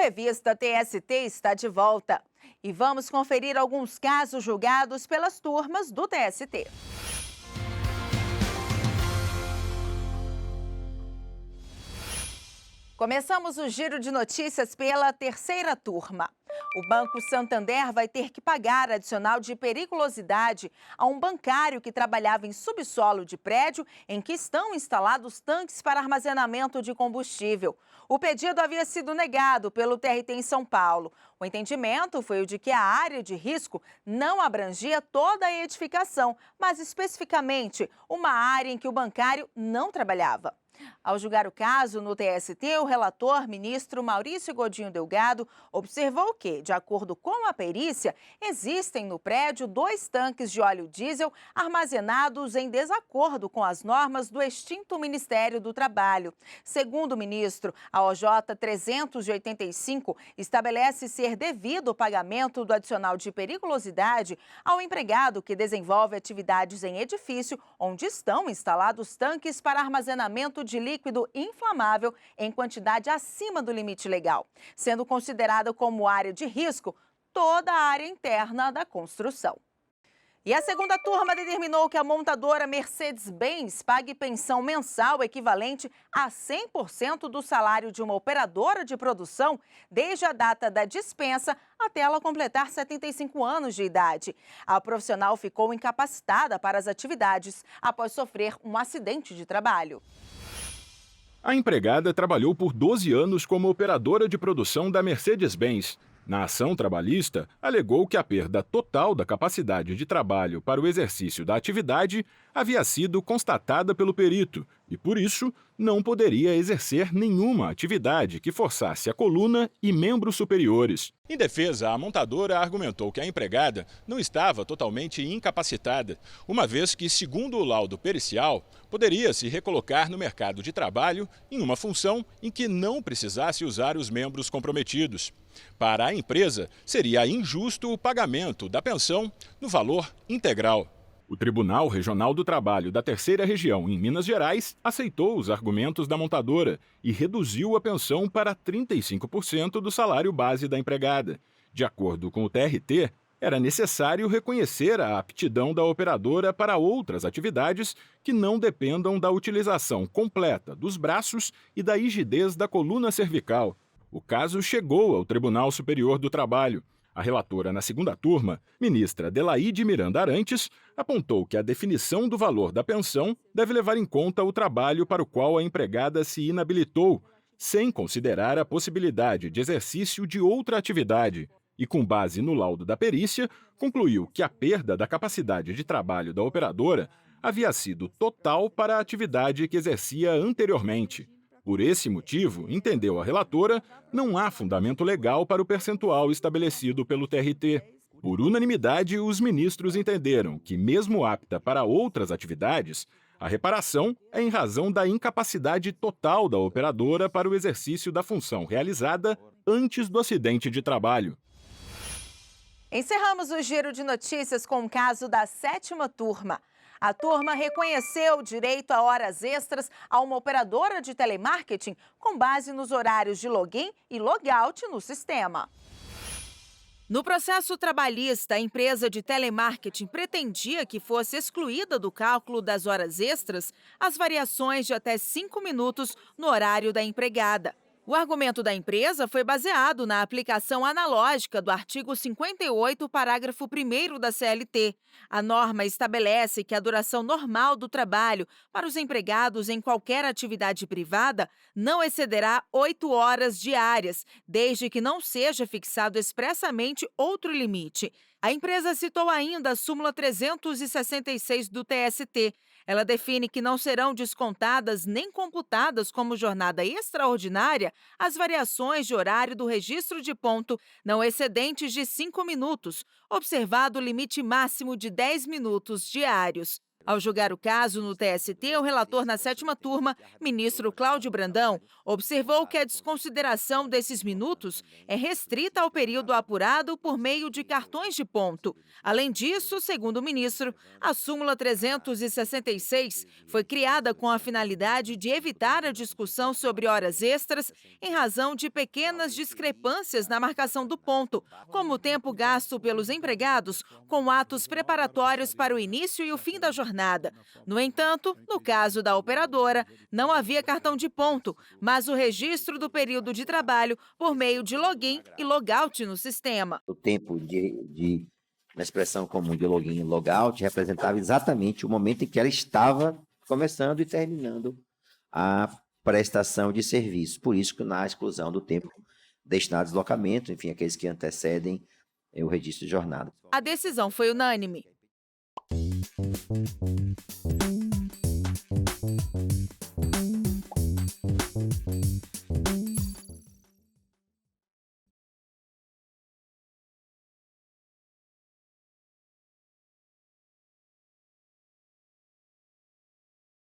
Revista TST está de volta. E vamos conferir alguns casos julgados pelas turmas do TST. Começamos o giro de notícias pela terceira turma. O Banco Santander vai ter que pagar adicional de periculosidade a um bancário que trabalhava em subsolo de prédio em que estão instalados tanques para armazenamento de combustível. O pedido havia sido negado pelo TRT em São Paulo. O entendimento foi o de que a área de risco não abrangia toda a edificação, mas especificamente uma área em que o bancário não trabalhava. Ao julgar o caso no TST, o relator, ministro Maurício Godinho Delgado, observou que, de acordo com a perícia, existem no prédio 2 tanques de óleo diesel armazenados em desacordo com as normas do extinto Ministério do Trabalho. Segundo o ministro, a OJ 385 estabelece ser devido o pagamento do adicional de periculosidade ao empregado que desenvolve atividades em edifício onde estão instalados tanques para armazenamento de líquido inflamável em quantidade acima do limite legal, sendo considerada como área de risco toda a área interna da construção. E a segunda turma determinou que a montadora Mercedes-Benz pague pensão mensal equivalente a 100% do salário de uma operadora de produção desde a data da dispensa até ela completar 75 anos de idade. A profissional ficou incapacitada para as atividades após sofrer um acidente de trabalho. A empregada trabalhou por 12 anos como operadora de produção da Mercedes-Benz. Na ação trabalhista, alegou que a perda total da capacidade de trabalho para o exercício da atividade havia sido constatada pelo perito e, por isso, não poderia exercer nenhuma atividade que forçasse a coluna e membros superiores. Em defesa, a montadora argumentou que a empregada não estava totalmente incapacitada, uma vez que, segundo o laudo pericial, poderia se recolocar no mercado de trabalho em uma função em que não precisasse usar os membros comprometidos. Para a empresa, seria injusto o pagamento da pensão no valor integral. O Tribunal Regional do Trabalho da Terceira Região, em Minas Gerais, aceitou os argumentos da montadora e reduziu a pensão para 35% do salário base da empregada. De acordo com o TRT, era necessário reconhecer a aptidão da operadora para outras atividades que não dependam da utilização completa dos braços e da rigidez da coluna cervical. O caso chegou ao Tribunal Superior do Trabalho. A relatora na segunda turma, ministra Adelaide Miranda Arantes, apontou que a definição do valor da pensão deve levar em conta o trabalho para o qual a empregada se inabilitou, sem considerar a possibilidade de exercício de outra atividade. E, com base no laudo da perícia, concluiu que a perda da capacidade de trabalho da operadora havia sido total para a atividade que exercia anteriormente. Por esse motivo, entendeu a relatora, não há fundamento legal para o percentual estabelecido pelo TRT. Por unanimidade, os ministros entenderam que, mesmo apta para outras atividades, a reparação é em razão da incapacidade total da operadora para o exercício da função realizada antes do acidente de trabalho. Encerramos o giro de notícias com o caso da sétima turma. A turma reconheceu o direito a horas extras a uma operadora de telemarketing com base nos horários de login e logout no sistema. No processo trabalhista, a empresa de telemarketing pretendia que fosse excluída do cálculo das horas extras as variações de até 5 minutos no horário da empregada. O argumento da empresa foi baseado na aplicação analógica do artigo 58, parágrafo 1º da CLT. A norma estabelece que a duração normal do trabalho para os empregados em qualquer atividade privada não excederá 8 horas diárias, desde que não seja fixado expressamente outro limite. A empresa citou ainda a súmula 366 do TST. Ela define que não serão descontadas nem computadas como jornada extraordinária as variações de horário do registro de ponto não excedentes de 5 minutos, observado o limite máximo de 10 minutos diários. Ao julgar o caso no TST, o relator na 7ª turma, ministro Cláudio Brandão, observou que a desconsideração desses minutos é restrita ao período apurado por meio de cartões de ponto. Além disso, segundo o ministro, a súmula 366 foi criada com a finalidade de evitar a discussão sobre horas extras em razão de pequenas discrepâncias na marcação do ponto, como o tempo gasto pelos empregados com atos preparatórios para o início e o fim da jornada. No entanto, no caso da operadora, não havia cartão de ponto, mas o registro do período de trabalho por meio de login e logout no sistema. O tempo na expressão comum de login e logout representava exatamente o momento em que ela estava começando e terminando a prestação de serviço. Por isso que na exclusão do tempo destinado a deslocamento, enfim, aqueles que antecedem o registro de jornada. A decisão foi unânime.